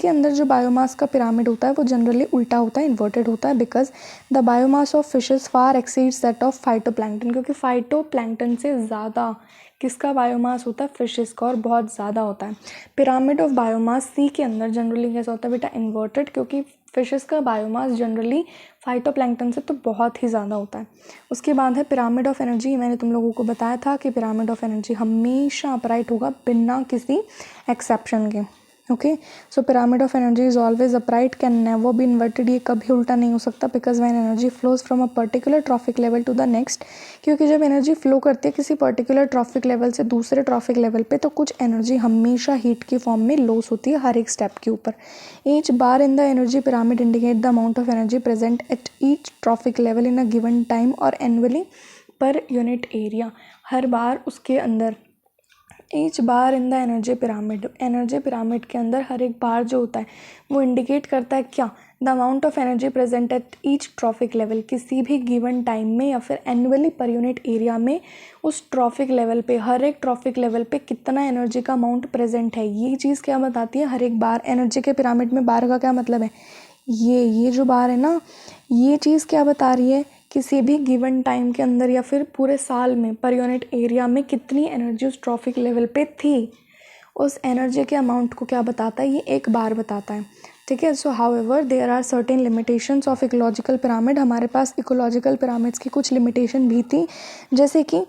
अंदर जो बायोमास का पिरामिड होता है वो जनरली उल्टा होता है, इन्वर्टेड होता है, because the biomass of fishes far exceeds that of phytoplankton, क्योंकि फाइटोप्लैंक्टन से ज़्यादा किसका बायोमास होता है, फिशेस का, और बहुत ज़्यादा होता है। पिरामिड ऑफ बायोमास सी के अंदर जनरली कैसा होता है बेटा, इन्वर्टेड, क्योंकि फिशेस का बायोमास जनरली फाइटोप्लैंक्टन से तो बहुत ही ज़्यादा होता है। उसके बाद है पिरामिड ऑफ एनर्जी। मैंने तुम लोगों को बताया था कि पिरामिड ऑफ एनर्जी हमेशा अपराइट होगा बिना किसी एक्सेप्शन के। Okay, so pyramid of energy is always upright, can never be inverted, ये कभी उल्टा नहीं हो सकता, because when energy flows from a particular trophic level to the next, क्योंकि जब एनर्जी फ्लो करती है किसी पर्टिकुलर ट्रॉफिक लेवल से दूसरे ट्रॉफिक लेवल पे, तो कुछ एनर्जी हमेशा हीट की फॉर्म में लॉस होती है हर एक स्टेप के ऊपर. Each bar in the energy pyramid indicate the amount of energy present at each trophic level in a given time और एनुअली पर यूनिट एरिया. हर बार उसके अंदर each bar in the energy pyramid के अंदर हर एक बार जो होता है वो इंडिकेट करता है क्या, the amount of energy present at each trophic level, किसी भी गिवन टाइम में या फिर एनुअली पर यूनिट एरिया में उस ट्रॉफिक लेवल पे, हर एक ट्रॉफिक लेवल पे कितना एनर्जी का अमाउंट प्रेजेंट है. ये चीज़ क्या बताती है, हर एक बार. एनर्जी के पिरामिड में बार का क्या मतलब है, ये जो बार है ना, ये चीज़ क्या बता रही है, किसी भी गिवन टाइम के अंदर या फिर पूरे साल में पर यूनिट एरिया में कितनी एनर्जी उस ट्रॉफिक लेवल पे थी. उस एनर्जी के अमाउंट को क्या बताता है, ये एक बार बताता है. ठीक है. So however there are certain limitations of ecological pyramid. हमारे पास इकोलॉजिकल पिरामिड्स की कुछ लिमिटेशन भी थी, जैसे कि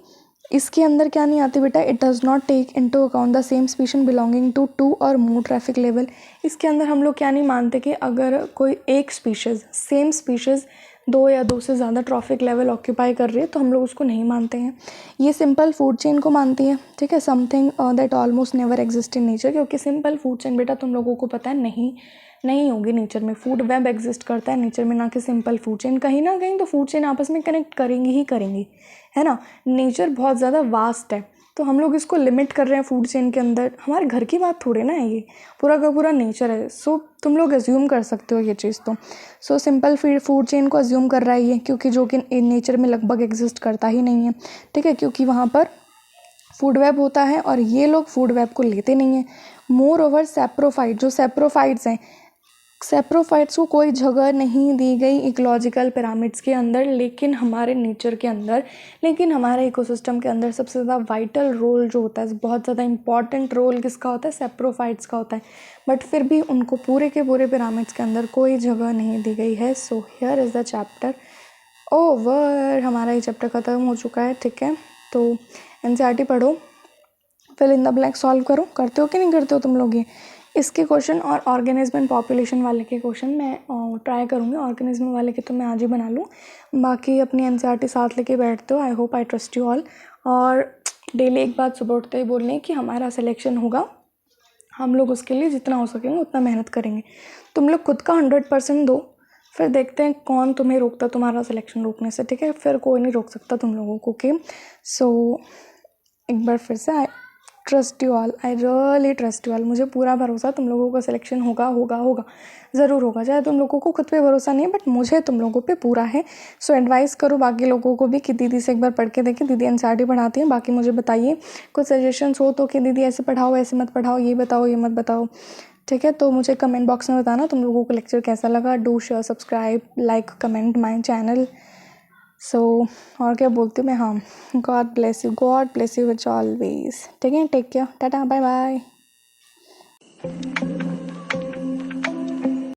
इसके अंदर क्या नहीं आती बेटा, it does not take into account the same species belonging to two और मोर ट्रैफिक लेवल. इसके अंदर हम लोग क्या नहीं मानते कि अगर कोई एक स्पीशीज़, सेम स्पीशीज़ दो या दो से ज़्यादा ट्रॉफिक लेवल ऑक्यूपाई कर रही है तो हम लोग उसको नहीं मानते हैं. ये सिंपल फूड चेन को मानती है. ठीक है. Something that almost never exist in nature, क्योंकि सिंपल फूड चेन बेटा तुम लोगों को पता है नहीं होगी नेचर में. फूड वेब एग्जिस्ट करता है नेचर में, ना कि सिंपल फूड चेन. कहीं ना कहीं तो फूड चेन आपस में कनेक्ट करेंगी ही करेंगी, है ना. नेचर बहुत ज़्यादा वास्ट है, तो हम लोग इसको लिमिट कर रहे हैं फूड चेन के अंदर. हमारे घर की बात थोड़ी ना है, ये पूरा का पूरा नेचर है. सो तुम लोग अज्यूम कर सकते हो ये चीज़. तो सो सिंपल फूड चेन को अज्यूम कर रहा है ये, क्योंकि जो कि नेचर में लगभग एग्जिस्ट करता ही नहीं है. ठीक है. क्योंकि वहाँ पर फूड वेब होता है और ये लोग फूड वेब को लेते नहीं हैं. मोर ओवर सैप्रोफाइट, जो सैप्रोफाइट्स हैं, सैप्रोफाइट्स को कोई जगह नहीं दी गई इकोलॉजिकल पिरामिड्स के अंदर, लेकिन हमारे नेचर के अंदर, लेकिन हमारे इकोसिस्टम के अंदर सबसे ज़्यादा वाइटल रोल जो होता है, बहुत ज़्यादा इंपॉर्टेंट रोल किसका होता है, सैप्रोफाइट्स का होता है. बट फिर भी उनको पूरे के पूरे पिरामिड्स के अंदर कोई जगह नहीं दी गई है. So here is the chapter over. हमारा ये चैप्टर ख़त्म हो चुका है. ठीक है. तो एनसीईआरटी पढ़ो, fill in the blank solve करो. करते हो कि नहीं करते हो तुम लोग ये? इसके क्वेश्चन और ऑर्गेनिज्म एंड पॉपुलेशन वाले के क्वेश्चन मैं ट्राई करूँगी. ऑर्गेनिज्म वाले के तो मैं आज ही बना लूँ, बाकी अपनी एनसीईआरटी साथ लेके बैठते हो. I hope I trust you all. और डेली एक बात सुबह उठते ही बोलने कि हमारा सिलेक्शन होगा, हम लोग उसके लिए जितना हो सकेंगे उतना मेहनत करेंगे. तुम लोग खुद का 100% दो, फिर देखते हैं कौन तुम्हें रोकता तुम्हारा सिलेक्शन रोकने से. ठीक है. फिर कोई नहीं रोक सकता तुम लोगों को. ओके. सो एक बार फिर से I trust you all, I really trust you all. मुझे पूरा भरोसा तुम लोगों का सिलेक्शन होगा होगा होगा, ज़रूर होगा. चाहे तुम लोगों को खुद पे भरोसा नहीं है, बट मुझे तुम लोगों पे पूरा है. सो एडवाइस करो बाकी लोगों को भी कि दीदी से एक बार पढ़ के देखें. दीदी एनसीईआरटी पढ़ाती हैं. बाकी मुझे बताइए कुछ सजेशंस हो तो, कि दीदी ऐसे पढ़ाओ, ऐसे मत पढ़ाओ, ये बताओ, ये मत बताओ. ठीक है. तो मुझे कमेंट बॉक्स में बताना तुम लोगों को लेक्चर कैसा लगा. Do share, subscribe, like, comment my channel. So और क्या बोलती हूँ मैं, हाँ, God bless you which always. ठीक है. Take care. Tata, bye bye.